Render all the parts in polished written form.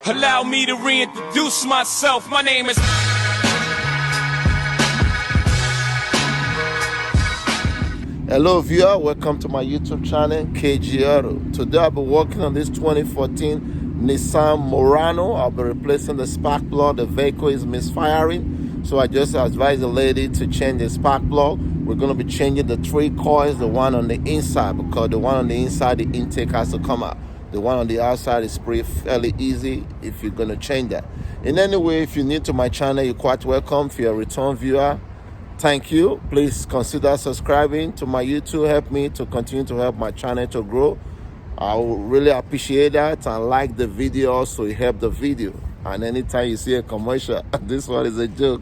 Allow me to reintroduce myself. My name is... Hello viewer, welcome to my YouTube channel, KG Auto. Today I'll be working on this 2014 Nissan Murano. I'll be replacing the spark plug. The vehicle is misfiring, so I just advised the lady to change the spark plug. We're going to be changing the 3 coils, the one on the inside, because the one on the inside, the intake has to come out. The one on the outside is pretty fairly easy if you're going to change that. In any way, if you're new to my channel, you're quite welcome. If you're a return viewer, thank you. Please consider subscribing to my YouTube. Help me to continue to help my channel to grow. I would really appreciate that, and like the video so it help the video. And anytime you see a commercial, this one is a joke,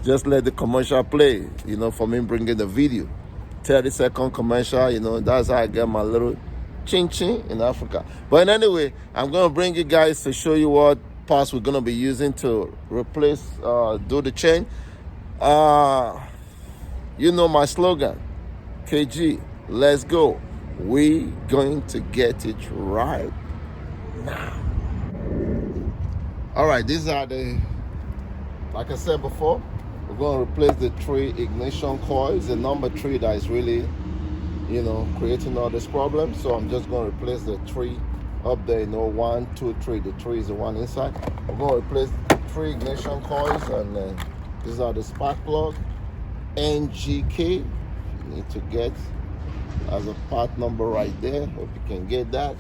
just let the commercial play, for me bringing the video. 30-second commercial, that's how I get my little ching-ching in Africa. But anyway, I'm going to bring you guys to show you what parts we're going to be using to replace, do the change. You know my slogan, KG, let's go. We going to get it right now. All right, these are like I said before, we're going to replace the 3 ignition coils, the number 3 that is really, creating all this problem. So I'm just going to replace the 3 up there, 1, 2, 3. The 3 is the one inside. I'm going to replace 3 ignition coils, and these are the spark plug, NGK. You need to get as a part number right there. Hope you can get that.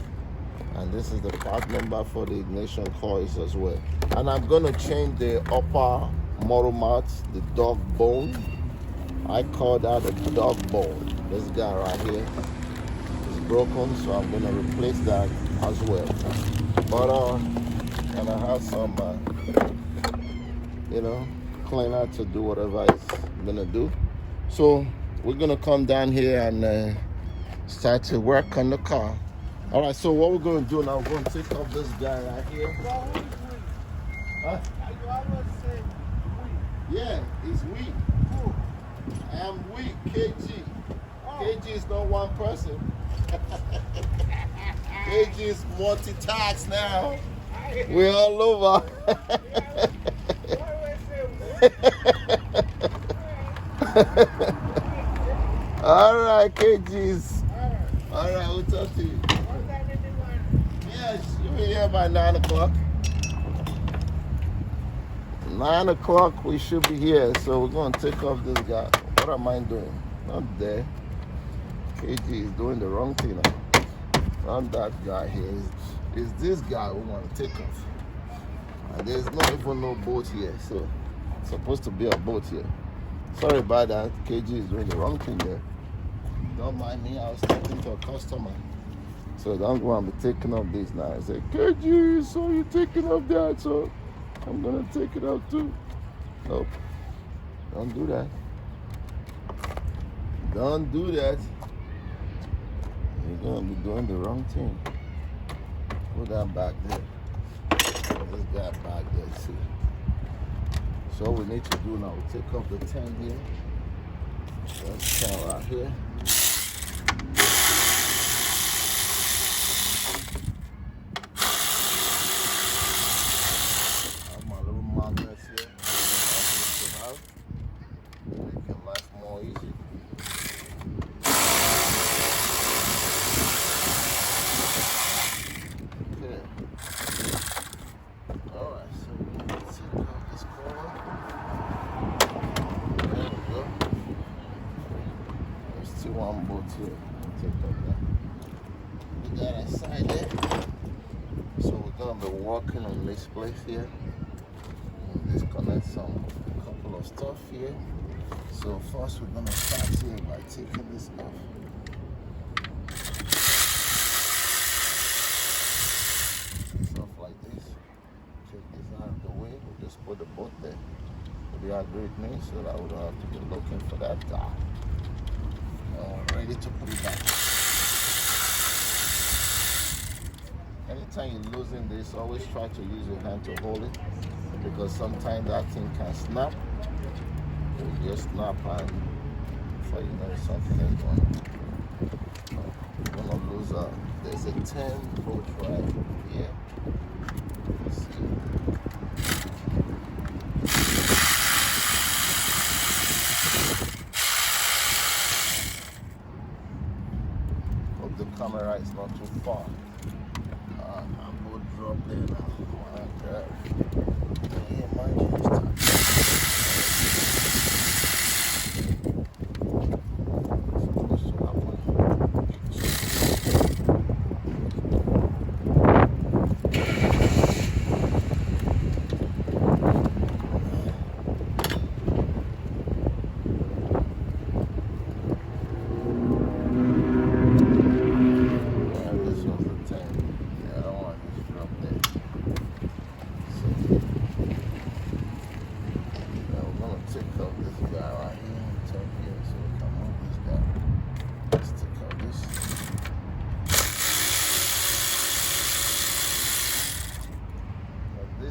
And this is the part number for the ignition coils as well. And I'm going to change the upper motor mount, the dog bone. I call that a dog bone. This guy right here is broken, so I'm going to replace that as well. But and I have some cleaner to do whatever it's gonna do. So we're gonna come down here and start to work on the car. All right, so what we're gonna do now, we're gonna take off this guy right here. Huh? Yeah, he's weak. I am weak, KG. KG is not one person. KG is multi-task now. We're all over. All right, KGs. All right, we'll talk to you. Yes, you'll be here by 9 o'clock. 9 o'clock, we should be here. So we're going to take off this guy. What am I doing? Not there. KG is doing the wrong thing now. Not that guy here. It's this guy we want to take off. And there's not even no boat here, so it's supposed to be a boat here. Sorry about that. KG is doing the wrong thing there. Don't mind me, I was talking to a customer. So don't go and be taking off this now. I say, KG, so you're taking off that, so I'm gonna take it out too. Nope. Don't do that. Don't do that. You're gonna be doing the wrong thing. Put that back there. This guy back there too. So what we need to do now, we take off the 10 here. Let's count right here. I have my little magnets here. Make your life more easy. Okay. Alright, so we need to take off this coil. There we go. There's still one bolt here. Take off that. We got a side there. So we're gonna be working on this place here. We'll disconnect a couple of stuff here. So first we're gonna start here by taking this off. Stuff like this. Take this out of the way. We'll just put the bolt there. Will you agree with me so that we don't have to be looking for that guy? Ready to put it back. Anytime you're losing this, always try to use your hand to hold it, because sometimes that thing can snap. It will just snap, and before you know something is going on. We're gonna lose there's a 10 volt right here. Let's see.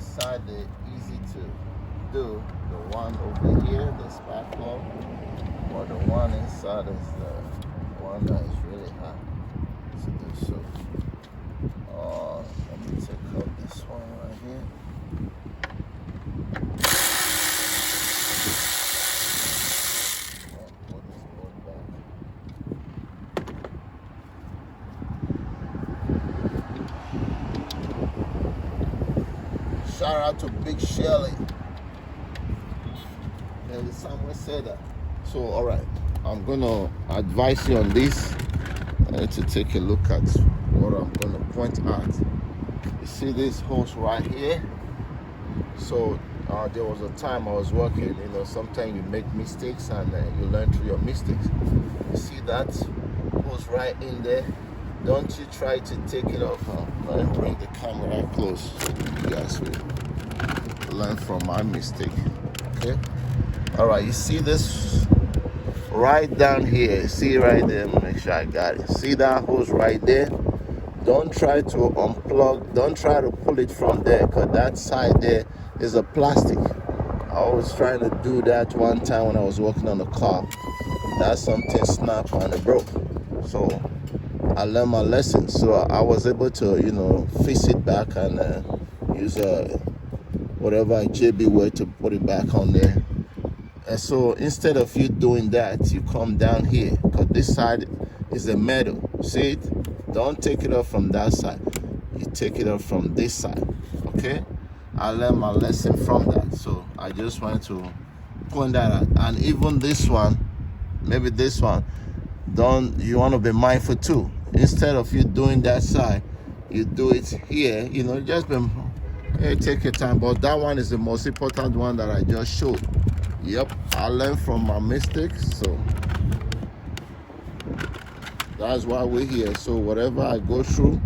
side they're easy to do. The one over here, the spark plug, or the one inside is the one that is really hard to do. So let me take out this one right here. Put this board back. Shout out to Big Shelly. And someone said that. So, all right, I'm gonna advise you on this. I need to take a look at what I'm gonna point out. You see this hose right here? So there was a time I was working, sometimes you make mistakes and you learn through your mistakes. You see that hose right in there? Don't you try to take it off. Let me bring the camera close so you guys will learn from my mistake. Okay? All right, you see this right down here? See right there? Make sure I got it. See that hose right there? Don't try to unplug. Don't try to pull it from there, because that side there is a plastic. I was trying to do that one time when I was working on the car. That something snapped and it broke. So I learned my lesson. So I was able to, fix it back and use whatever JB way to put it back on there. And so instead of you doing that, you come down here, because this side is a metal. See it? Don't take it off from that side. You take it off from this side. Okay? I learned my lesson from that. So I just wanted to point that out. And even this one, maybe this one, you want to be mindful too. Instead of you doing that side, you do it here. Just take your time. But that one is the most important one that I just showed. Yep, I learned from my mistakes, so that's why we're here. So whatever I go through,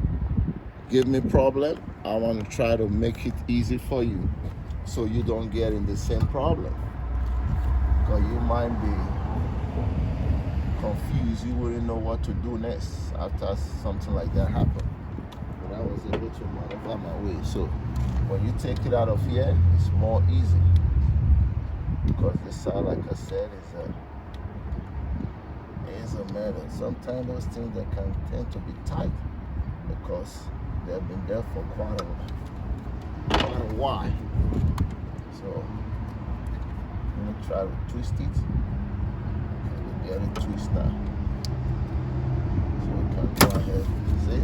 give me problem, I want to try to make it easy for you, so you don't get in the same problem. Because you might be confused, you wouldn't know what to do next after something like that happened. But I was able to maneuver my way. So when you take it out of here, it's more easy. Because this side, like I said, is a metal. Sometimes those things that can tend to be tight because they've been there for quite a while. So I'm gonna try to twist it. We get it twist now. So we can go ahead. See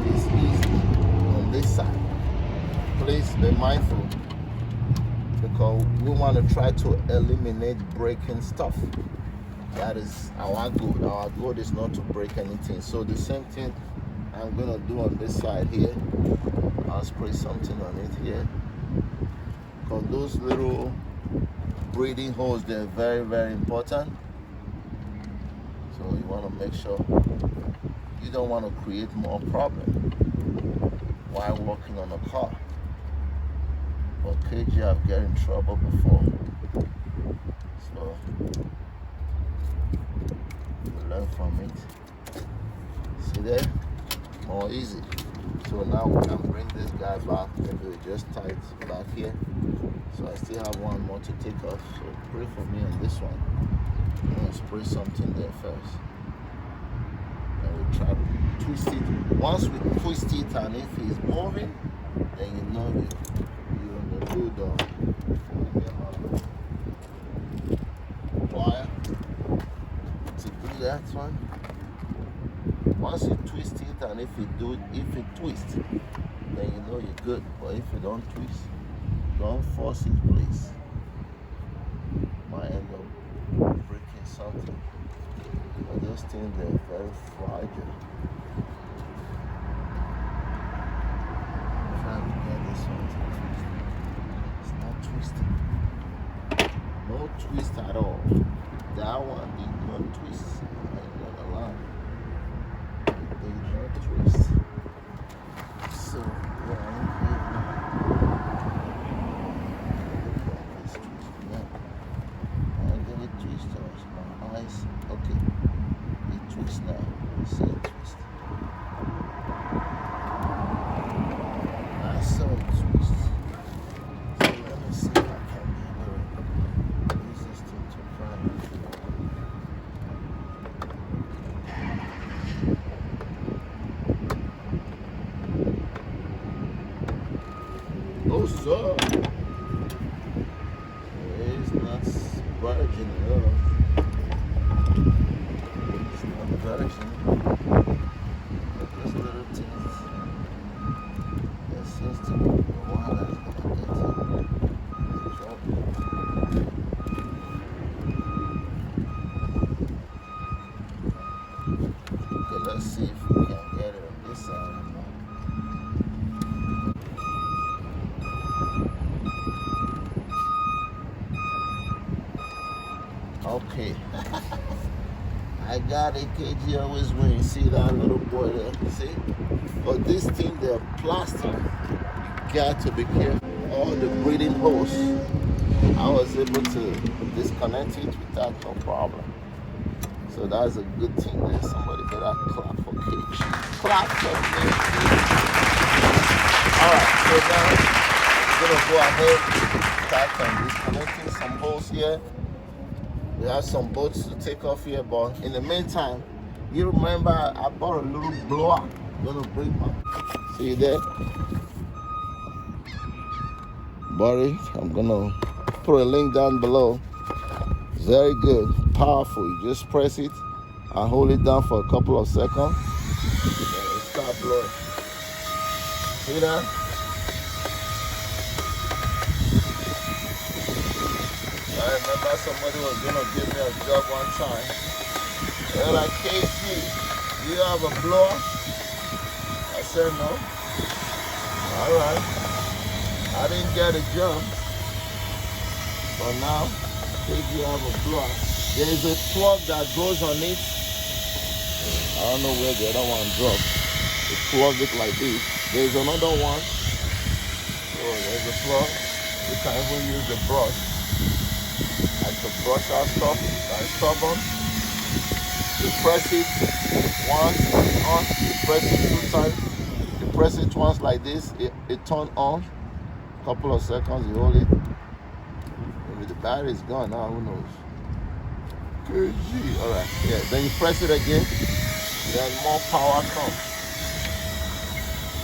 it's easy on this side. Please be mindful, because we want to try to eliminate breaking stuff. That is our goal. Our goal is not to break anything. So the same thing I'm gonna do on this side here. I'll spray something on it here, because those little breathing holes, they're very, very important. So you want to make sure you don't want to create more problem while working on a car. But KG, I've got in trouble before. So you learn from it. See there? More easy. So now we can bring this guy back. Maybe we just tie it back here. So I still have one more to take off. So pray for me on this one. I'm gonna spray something there first. And we try to twist it. Once we twist it, and if it's moving, then you know you're on the good plier to do that one. Once you twist it, and if it twists, then you know you're good. But if you don't twist, don't force it, please. Might end up breaking something. But those things, they're very fragile. I'm trying to get this one to twist. It's not twisting. No twist at all. That one did not twist. I'm not allowed. They don't twist. So yeah, I get it twist. My eyes. Okay, it twists now. See it twist. I saw it twist. No, sir. It's not virgin at all. It's not virgin. But those little things, there seems to be one that's gonna get in trouble. Okay, let's see if we can get it on this side. Okay. I got it, KG always when you see that little boy there. See? But this thing, they're plastic. You got to be careful. All the breathing hose, I was able to disconnect it without no problem. So that's a good thing there. Somebody better clap for KG. Clap for KG. Alright, so now we're gonna go ahead and start on disconnecting some holes here. We have some bolts to take off here, but in the meantime, you remember I bought a little blower. I'm gonna bring my, see you there? Buddy, I'm gonna put a link down below. Very good, powerful. You just press it. I hold it down for a couple of seconds. And it start blowing. See that? I remember somebody was gonna give me a job one time. They're like, KG, do you have a blower? I said no. Alright. I didn't get a job. But now, KG have a blower. There is a plug that goes on it. I don't know where the other one dropped. You plug it like this. There's another one. Oh, there's a plug. You can even use the brush. Like to brush our stuff, that's stubborn. You press it once, on, you press it 2 times. You press it once like this, it turns on. A couple of seconds, you hold it. Maybe the battery is gone now, who knows? KG, alright, yeah. Then you press it again, then more power comes.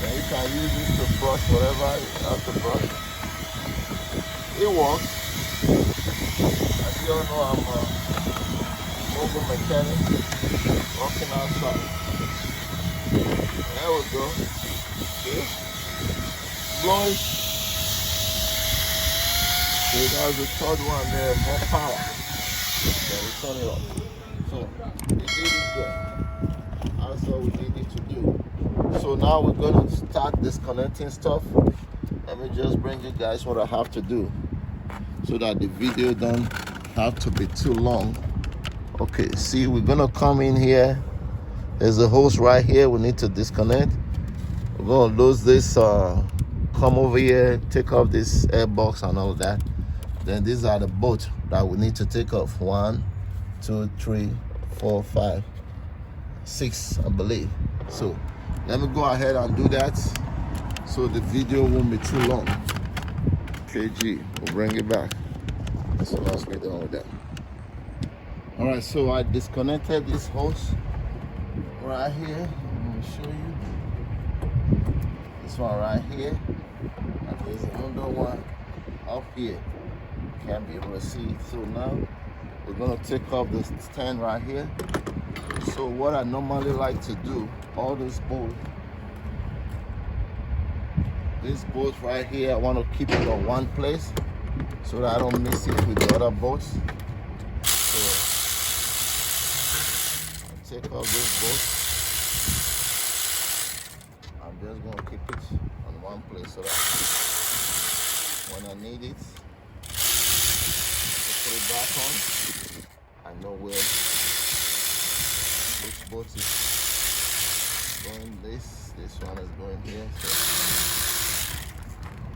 Then you can use this to brush whatever you have to brush. It works. As you all know, I'm a mobile mechanic working outside. There we go. See? Blowing. See, that's the third one there, more power. Then we turn it off. So, it did it good. That's all we needed to do. So now we're going to start disconnecting stuff. Let me just bring you guys what I have to do, so that the video don't have to be too long. Okay, see, we're gonna come in here. There's a hose right here we need to disconnect. We're gonna lose this, come over here, take off this air box and all that. Then these are the bolts that we need to take off. 1, 2, 3, 4, 5, 6, I believe. So let me go ahead and do that so the video won't be too long. KG, we'll bring it back. So let's get on with that. All right, so I disconnected this hose right here. Let me show you. This one right here. And there's another one up here. Can't be able to see it. So now we're gonna take off this stand right here. So what I normally like to do, all these bolts, this bolt right here, I want to keep it on one place so that I don't mix it with the other bolts. So I'll take off this bolt. I'm just going to keep it on one place so that when I need it, I put it back on. I know where this bolt is going. This one is going here. So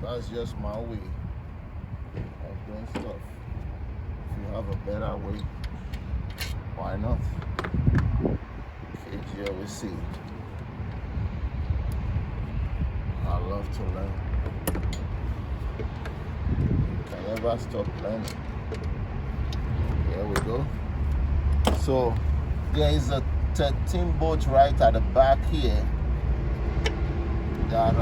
that's just my way of doing stuff. If you have a better way, why not? KG always see. I love to learn. You can never stop learning. Here we go. So there is a 13 bolt right at the back here that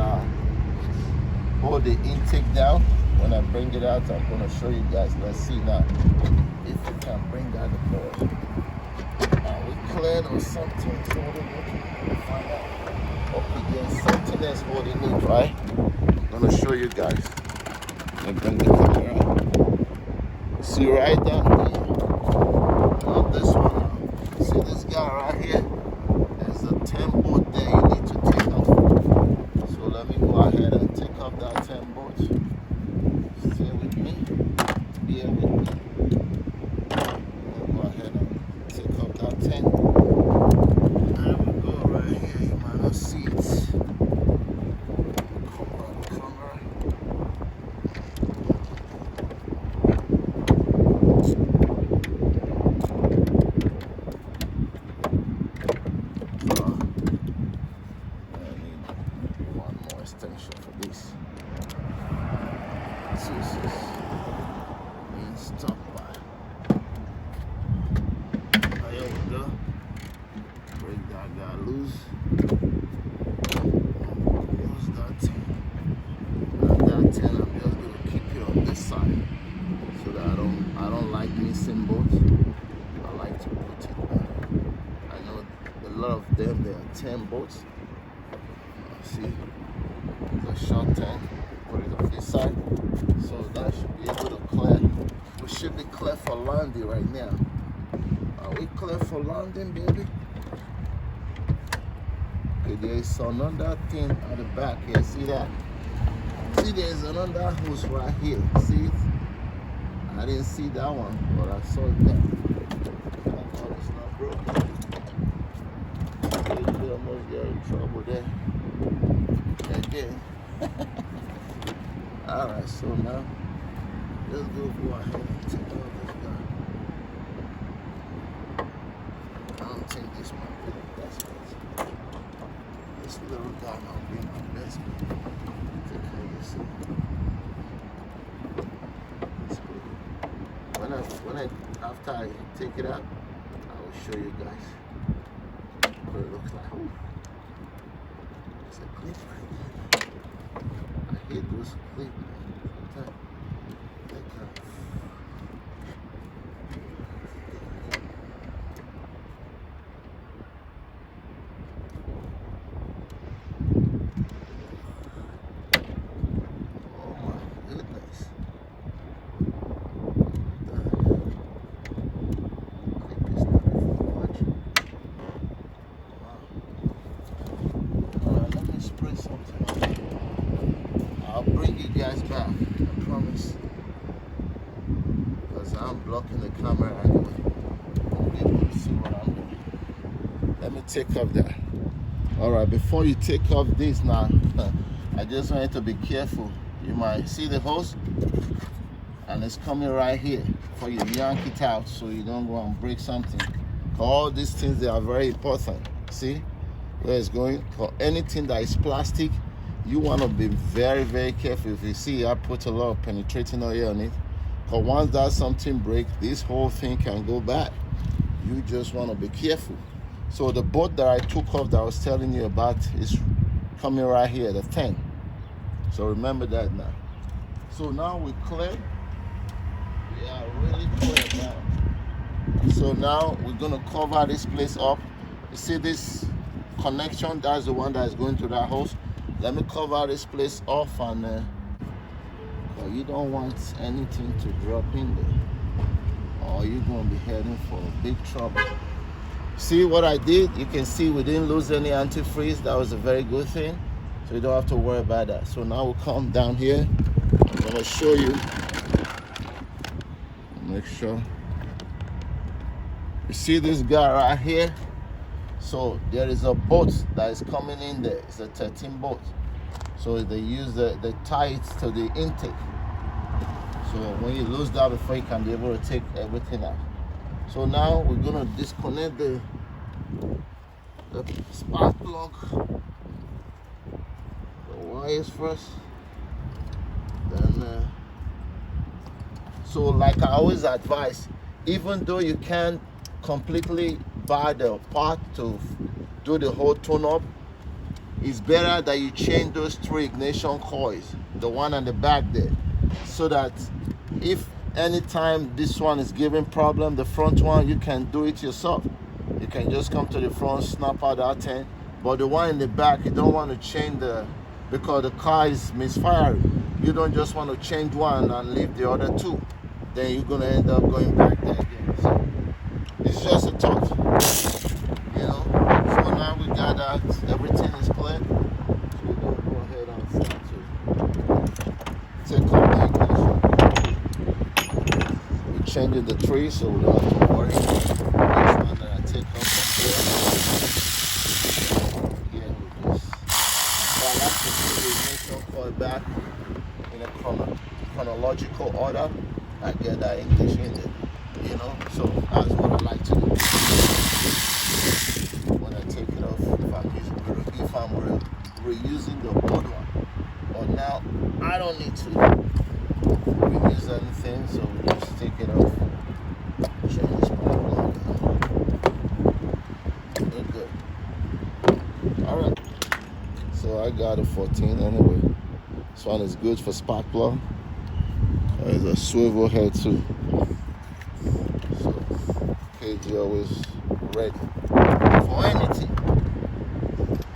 hold the intake down. When I bring it out, I'm gonna show you guys. Let's see now if we can bring out the board. We cleared or something holding it. We'll find out. Okay, there's something that's holding it, right? I'm gonna show you guys. Let me bring the camera out. See right down here. Not this one now. See this guy right here? There's a 10 bolt there you need to take off. So let me go ahead and take off that 10 bolt. Stay with me. Bear with me. I'll go ahead and take off that 10. There we go right here. You might not see it. Extension for this. This is being stopped by. There we go. Break that guy loose. Close that 10. And that 10 I'm just gonna keep it on this side so that I don't like missing bolts. I like to put it back. I know a lot of them they are 10 bolts. See? The short 10, put it on this side, so that should be able to clear. We should be clear for landing right now. Are we clear for landing, baby? Okay, there is another thing at the back here. See that? See, there's another hose right here. See it? I didn't see that one, but I saw it there. Thank God it's not broken. We almost get in trouble there. Again. Alright, so now let's go ahead and take out this guy. I don't think this might be the best place. This little guy might be my best bet. Take care of yourself. Let's go. After I take it out, I will show you guys what it looks like. Ooh. It's a clip right there. I hate those clips, man. Oh my goodness. The clip is not even much. Wow. Alright, let me spray something. I'll bring you guys back, I promise. Because I'm blocking the camera anyway. Won't be able to see what I'm doing. Let me take off that. Alright, before you take off this now, I just want you to be careful. You might see the hose, and it's coming right here. For you yank it out so you don't go and break something. All these things, they are very important. See where it's going? For anything that is plastic, you want to be very, very careful. If you see I put a lot of penetrating oil on it, because once that something breaks, this whole thing can go bad. You just want to be careful. So the bolt that I took off that I was telling you about is coming right here, the 10. So remember that now. So now we're clear. We are really clear now. So now we're going to cover this place up. You see this connection? That's the one that is going to that hose. Let me cover this place off, and you don't want anything to drop in there, or you're going to be heading for big trouble. See what I did? You can see we didn't lose any antifreeze. That was a very good thing, so you don't have to worry about that. So now we'll come down here. I'm going to show you. Make sure you see this guy right here. So there is a bolt that is coming in there. It's a 13 bolt. So they use the tie it to the intake. So when you lose that before, you can be able to take everything out. So now we're gonna disconnect the spark plug, the wires first. Then so like I always advise, even though you can't completely buy the part to do the whole tune up, it's better that you change those 3 ignition coils, the one on the back there, so that if anytime this one is giving problem, the front one, you can do it yourself. You can just come to the front, snap out that thing. But the one in the back, you don't want to change because the car is misfiring. You don't just want to change one and leave the other 2. Then you're gonna end up going back there again. So it's just a thought, you know. So now we got that, everything is clear. So we're gonna go ahead and start to take off the ignition. We're changing the 3, so we don't have to worry. This one that I take off from here. Again, we just, so I like to put the ignition coil back in a chronological order. I get that English in there, you know, so that's what I like to do when I take it off. If I'm reusing the old one, but now I don't need to reuse anything, so we just take it off, change this part. We're good. All right, so I got a 14 anyway. This one is good for spark plug. There's a swivel head too. So KG always ready for anything.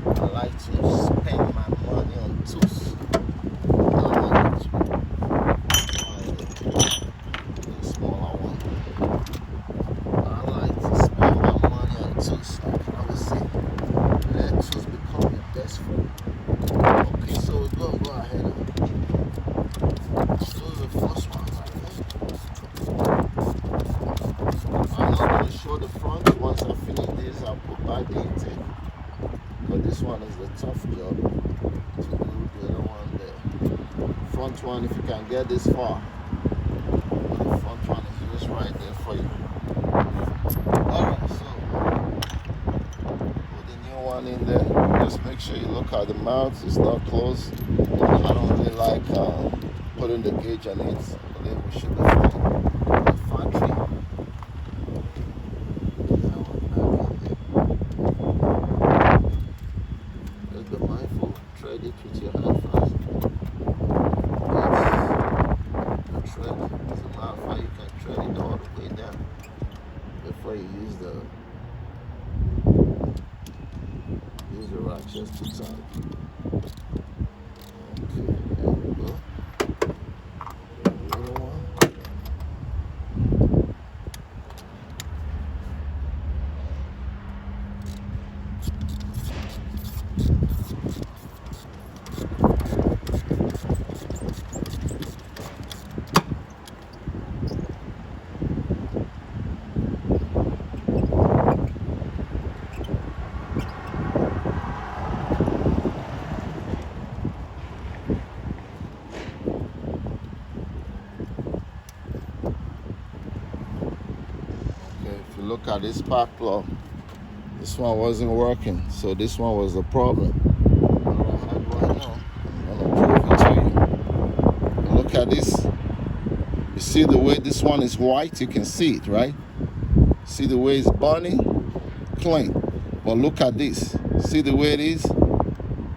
I like to spend my money on tools. The smaller one. I like to spend my money on tools. I would say let tools become your best friend. Okay, so we're gonna go ahead and do the first one. I'm not going to show the front. Once I finish this, I'll put back the intake. But this one is the tough job to do. The other one there. Front one, if you can get this far, the front one is just right there for you. Alright, so put the new one in there. Just make sure you look at the mouth. It's not closed. I don't really like putting the gauge on it, but then we should be fine. The factory. There's the manifold. Thread it with your hand first. The thread. As a matter of fact, you can thread it all the way down before you use the ratchet to tighten. Okay, there we go. Look at this spark plug. This one wasn't working, so this one was the problem. How do I know? I'm gonna prove it to you. And look at this. You see the way this one is white? You can see it, right? See the way it's burning? Clean. But look at this. See the way it is?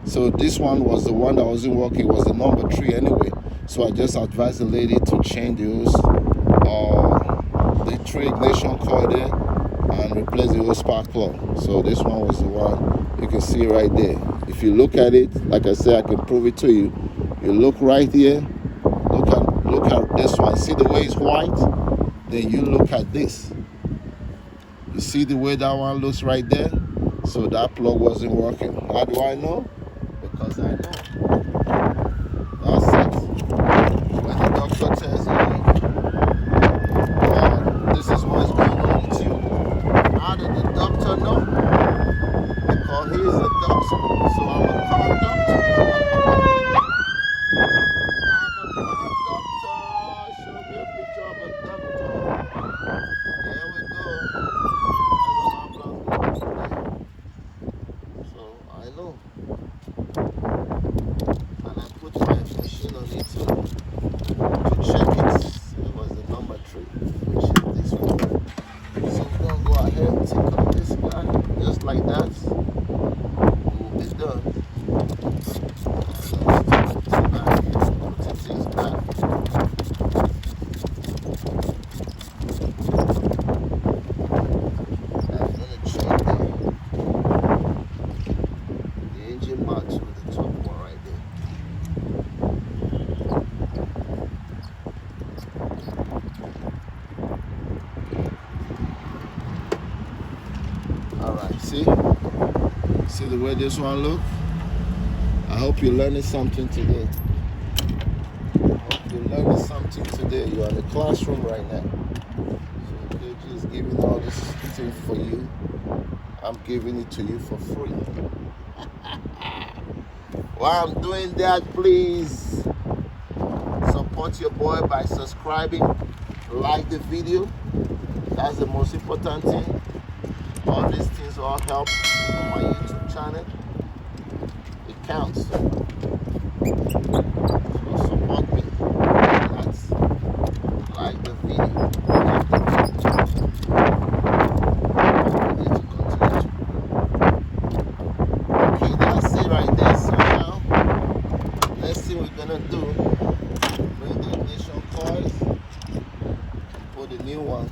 So this one was the one that wasn't working. It was the number 3 anyway. So I just advised the lady to change those the 3 ignition coil there and replace the whole spark plug. So this one was the one you can see right there. If you look at it, like I said, I can prove it to you. You look right here, look at this one. See the way it's white? Then you look at this. You see the way that one looks right there? So that plug wasn't working. How do I know? Because I know. That's it. When the doctor tells you, this is what's going on with you. How did the doctor know? Because he is a doctor. So I'm a car doctor. I'm a car doctor. Show me a picture of a doctor. Here we go. So I know. And I put my machine on it to check it. It was the number 3, which is this one. So we're gonna go ahead and take up this guy just like that. We'll be done. the way this one look. I hope you're learning something today. You're learning something today. You're in the classroom right now. So KG is giving all this thing for you. I'm giving it to you for free. While I'm doing that, please support your boy by subscribing, like the video. That's the most important thing. All these things all help on my YouTube channel. It counts. So support me. That's like the video. Okay, that's it right there. So now, next thing we're gonna do, bring the ignition coils, put the new one.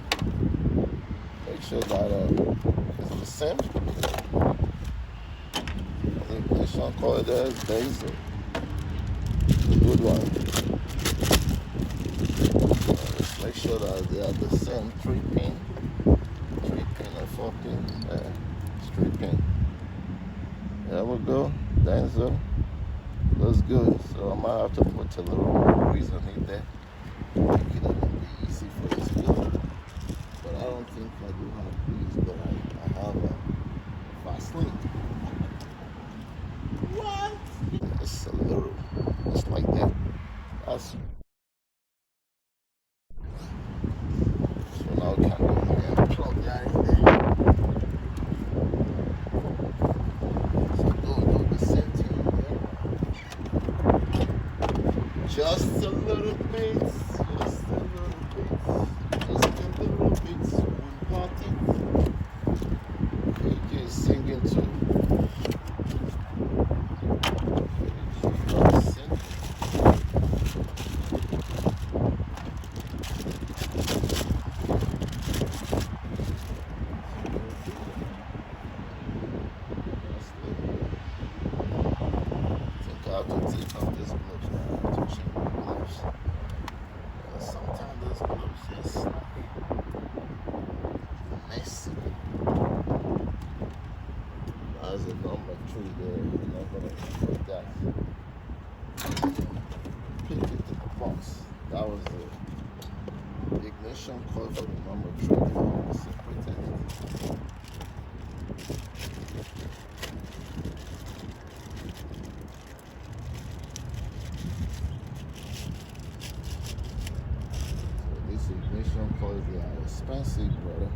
Make sure that it's the same. The ignition coil there is diesel. Good one. Let's make sure that they are the same 3-pin and 4-pin. 3-pin. There we go. Diesel. Looks good. So I might have to put a little grease on it there. Make it a little bit easy for this wheel. But I don't think I do have grease, but I have a Vaseline. What? It's a little, just like that. That's so now we can go ahead and plug that in there. So do the same thing there. Just a little bit. Just a little bit. Just a little bit. Important. KJ is singing too. I have to take off this gloves now. I have to check my gloves. Sometimes those gloves just messy. There's a number 3 there. I'm not gonna put that. Pick it in the box. That was the ignition coil for the number 3. Separated it. Ignition coils, they are expensive, brother.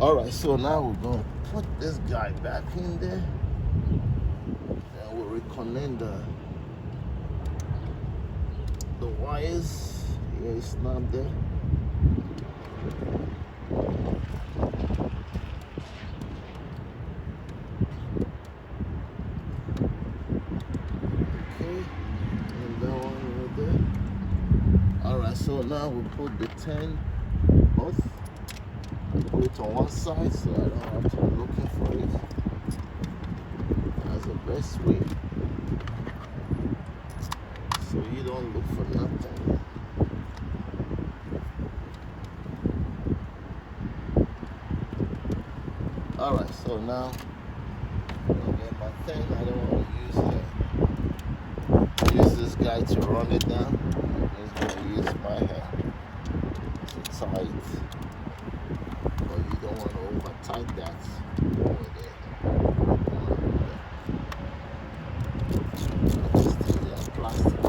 Alright, so now we're going to put this guy back in there. And we'll reconnect the wires. Here it's not there. Alright, so now we put the 10 both. Put it on one side so I don't have to be looking for it. That's the best way. So you don't look for nothing. Alright, so now I'll get my 10. I don't want to use this guy to run it down. I'm just going to use my hand to tight. But you don't want to over tight that over there. Plastic.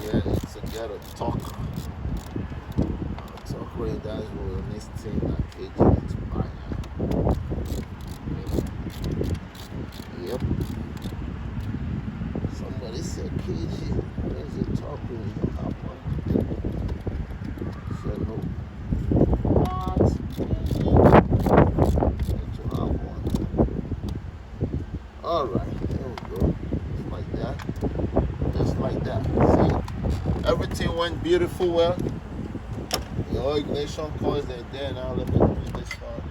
Yeah, it's a get a torque. Torque rate, that's what the next thing that KG needs to buy now. Yep. Somebody said, KG, where's the torque rate? You don't have one. I said, no. What? Need to have one. Alright, there we go. Just like that. Just like that. See? Everything went beautiful well. The oil ignition coils are there now. Let me put this one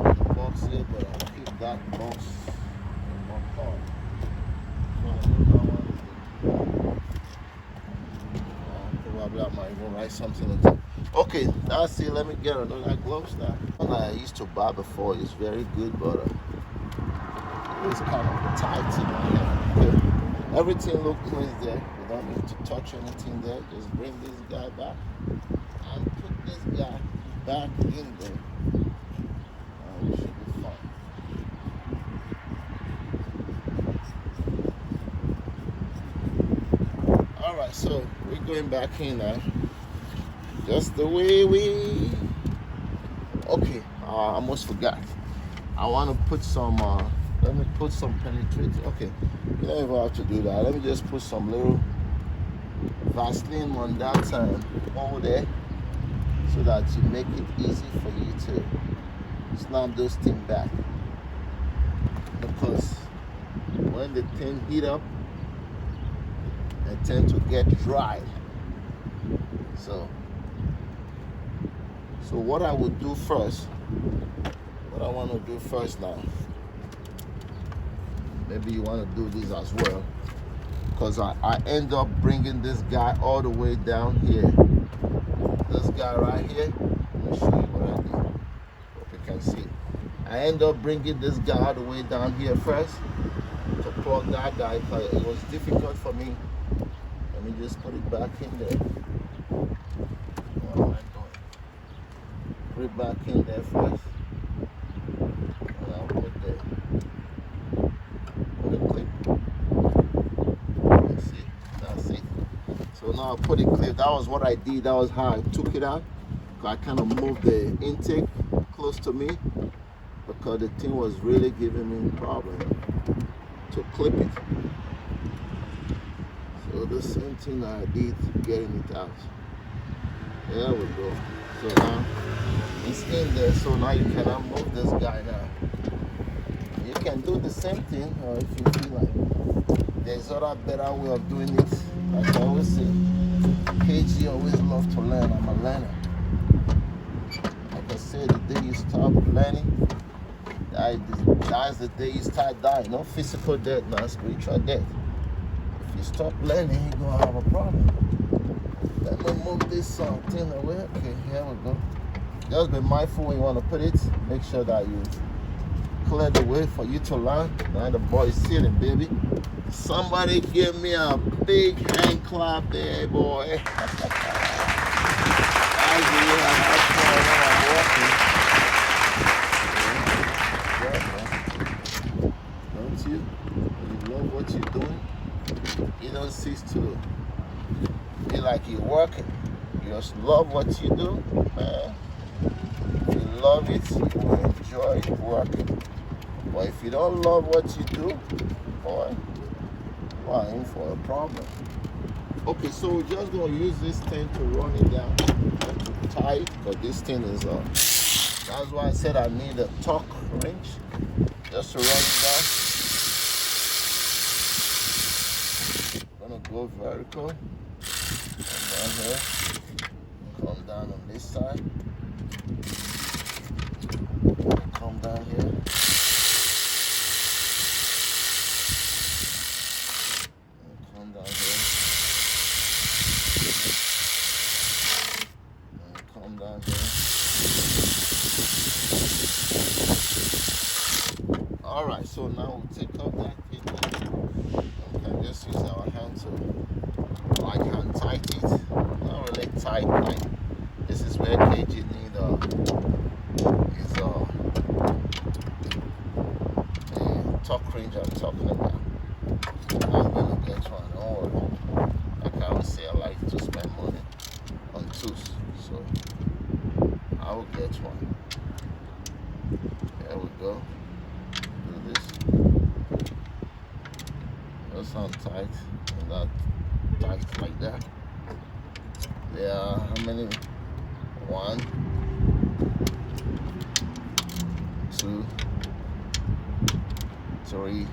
in the box here, but I'll keep that box in my car. So I know that one is the probably I might even write something on top. Okay, that's it. Let me get another gloves now. One I used to buy before is very good, but it's kind of tight in my hand. Okay. Everything looks clean there. You don't need to touch anything there. Just bring this guy back and put this guy back in there. And we should be fine. Alright, so we're going back in now. Just the way we... Okay, I almost forgot. I want to put some, let me put some penetrating. Okay, you don't even have to do that. Let me just put some little Vaseline on that hole there so that you make it easy for you to snap those things back. Because when the thing heat up, they tend to get dry. So what I would do first, what I want to do first now, maybe you want to do this as well, because I end up bringing this guy all the way down here. This guy right here, let me show you what I do. Hope you can see. I end up bringing this guy all the way down here first to plug that guy, because it was difficult for me. Let me just put it back in there. What am I doing? Put it back in there first. And I'll put the clip. Let's see. That's it. So now I'll put it clip. That was what I did. That was how I took it out. I kind of moved the intake close to me because the thing was really giving me a problem to clip it. So the same thing I did getting it out. There we go. So now it's in there. So now you cannot move this guy now. You can do the same thing, or if you feel like there's other better way of doing it. Like I always say, KG always love to learn. I'm a learner. Like I said, the day you stop learning, that's the day you start dying. Not physical death, not spiritual death. If you stop learning, you're going to have a problem. Let me move this thing away. Okay, here we go. Just be mindful when you want to put it. Make sure that you clear the way for you to learn. Now the ball is sealing, baby. Somebody give me a big hand clap there, boy. Don't you? When you love what you're doing, you don't cease to be like you're working. You just love what you do, man. If you love it, you will enjoy working. But if you don't love what you do, boy, you are in for a problem. Okay, so we're just going to use this thing to run it down and to tie it, because this thing is that's why I said I need a torque wrench just to run it down. I'm gonna go vertical. Come down here. Come down on this side. Come down here. Come down here. Come down here. Alright, so now we'll take off that thing. We can just use our hand to like hand tight it. Not really tight, like this is where KG need is the torque range I'm talking about. I'm gonna get one. Don't worry. Like I always say, I like to spend money on tools, so I will get one. There we go. Do this. Just sound tight, and not tight like that. There are how many? 1, 2, 3,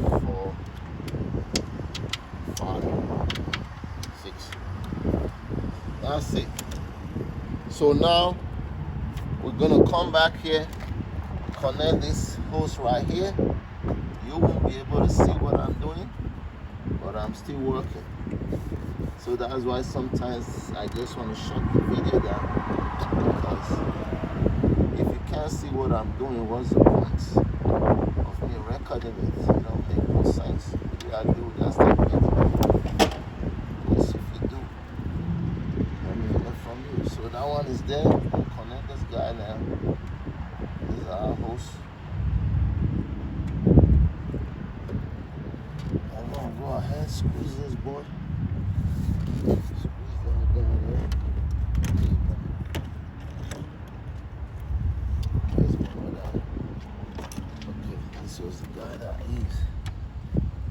4, 5, 6. That's it. So now we're gonna come back here, connect this hose right here. You won't be able to see what I'm doing, but I'm still working. So that's why sometimes I just want to shut the video down, because if you can't see what I'm doing, what's the point of me recording it? It don't make no sense. Maybe I do, that's the point. Yes, if you do, let me hear from you. So that one is there. I'll connect this guy now. This is our host. I'm gonna go ahead, squeeze this board. Squeeze that guy there. Where's my other? Okay, this was the guy that I used.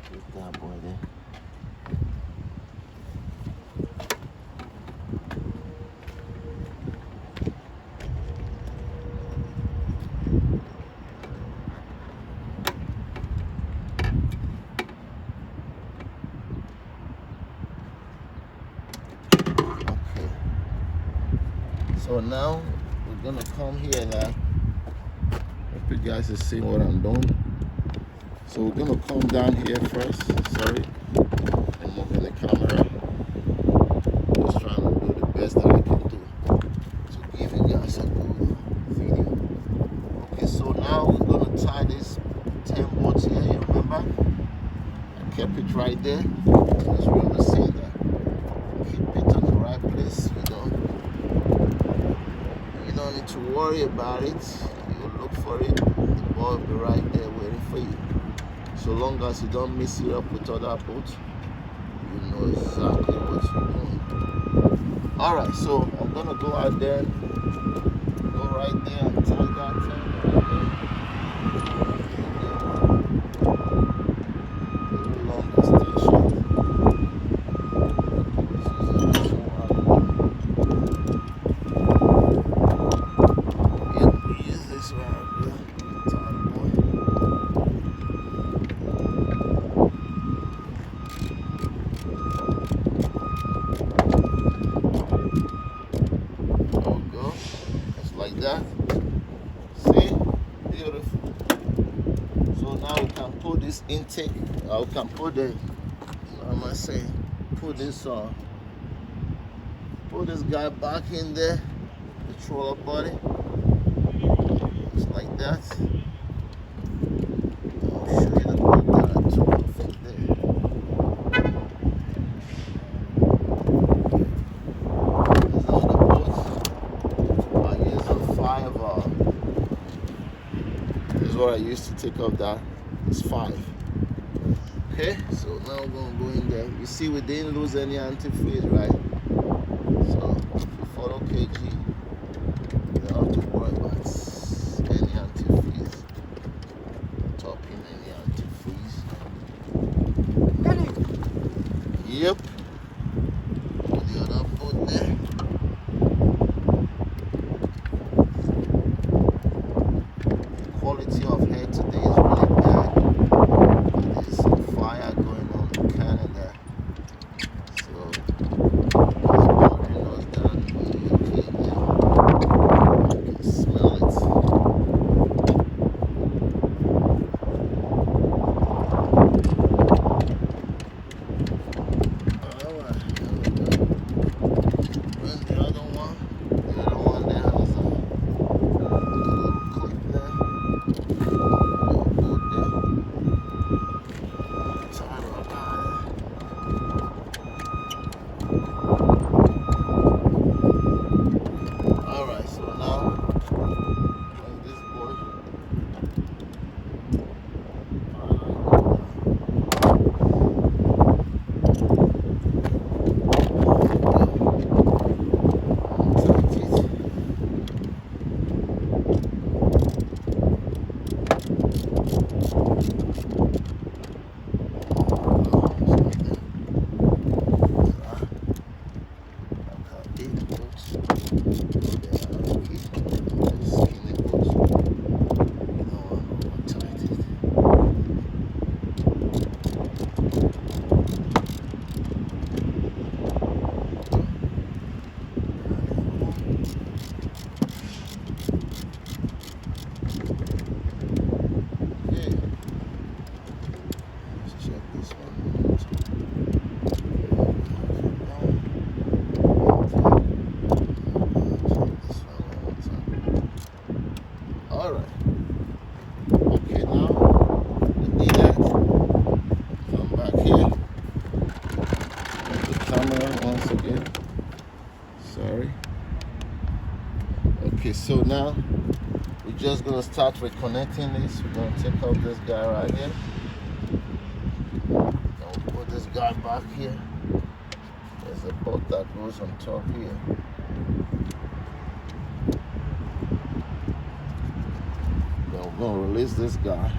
Put that boy there. So now we're gonna come here now. Hope you guys are seeing what I'm doing. So we're gonna come down here first. Sorry, I'm moving the camera. Just trying to do the best that I can do to give you guys a good video. Okay, so now we're gonna tie this 10 bolts here. You remember? I kept it right there. Just really see that. Keep it on the right place. You don't need to worry about it. You look for it, the ball will be right there waiting for you. So long as you don't mix it up with other bolts, you know exactly what you're doing. Alright, so I'm gonna go out there, go right there and tie that thing right there. The longest station. Like that. See? Beautiful. So now we can put this intake, we can put the, what am I saying? Put this guy back in there, the troller body. Just like that. I'll show you the part that I took off in there. These are the bolts. This is what I used to take off that. It's 5. Okay, so now we're gonna go in there. You see, we didn't lose any antifreeze, right? So if you follow KG, you don't have to worry about any antifreeze, topping any antifreeze. Yep. Put the other bolt there. Quality of hair today is really bad. There's some fire going on in Canada, so it's bothering us down in the UK now. I can smell it. Alright, here we go. And the other one there has a little clip there. so now we're just gonna start reconnecting this. We're gonna take off this guy right here. I'll put this guy back here. There's a bolt that goes on top here. Now we're gonna release this guy.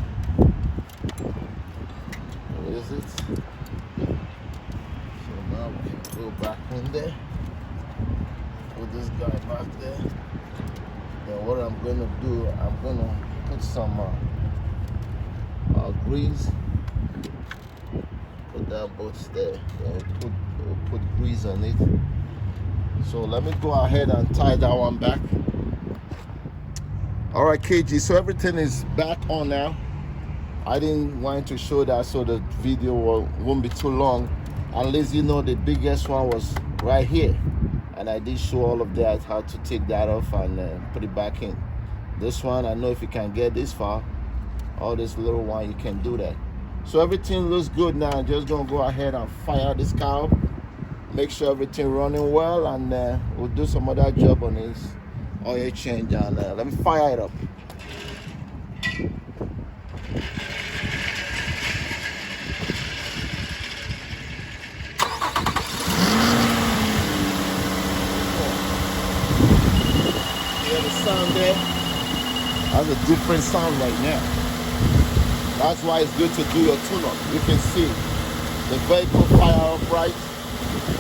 Release it. So now we can go back in there. Put this guy back there. Then what I'm gonna do, I'm gonna put some grease. Put that bolts there. Then we'll put grease on it. So let me go ahead and tie that one back. All right, KG. So everything is back on now. I didn't want to show that so the video won't be too long. At least you know the biggest one was right here. And I did show all of that, how to take that off and put it back in. This one, I know if you can get this far, all this little one, you can do that. So everything looks good now. I'm just gonna go ahead and fire this car up. Make sure everything running well, and we'll do some other job on this oil change. And let me fire it up. Sound there, that's a different sound right now. That's why it's good to do your tune-up. You can see the vehicle fire up right.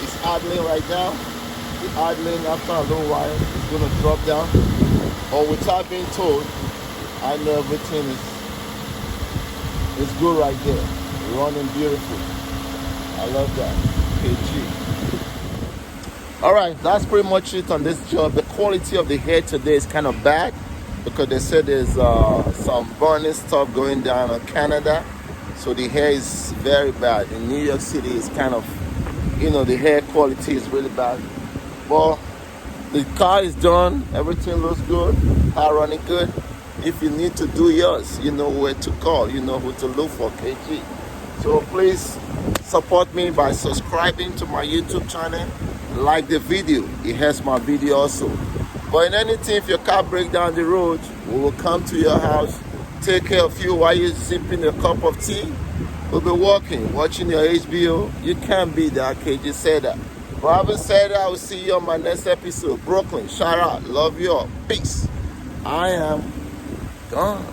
It's idling right now. It's idling. After a little while, it's going to drop down. But without being told, I know everything is good right there. Running beautiful. I love that. KG. All right, that's pretty much it on this job. The quality of the hair today is kind of bad because they said there's some burning stuff going down in Canada. So the hair is very bad. In New York City, it's kind of, the hair quality is really bad. But the car is done. Everything looks good. Car running good. If you need to do yours, you know where to call. You know who to look for, KG. So please support me by subscribing to my YouTube channel. Like the video, it helps my video also. But in anything, if your car breaks down the road, we will come to your house, take care of you while you're sipping a cup of tea. We'll be walking, watching your HBO. You can't be that, KG said that. But having said that, I will see you on my next episode. Brooklyn, shout out, love you all, peace. I am gone.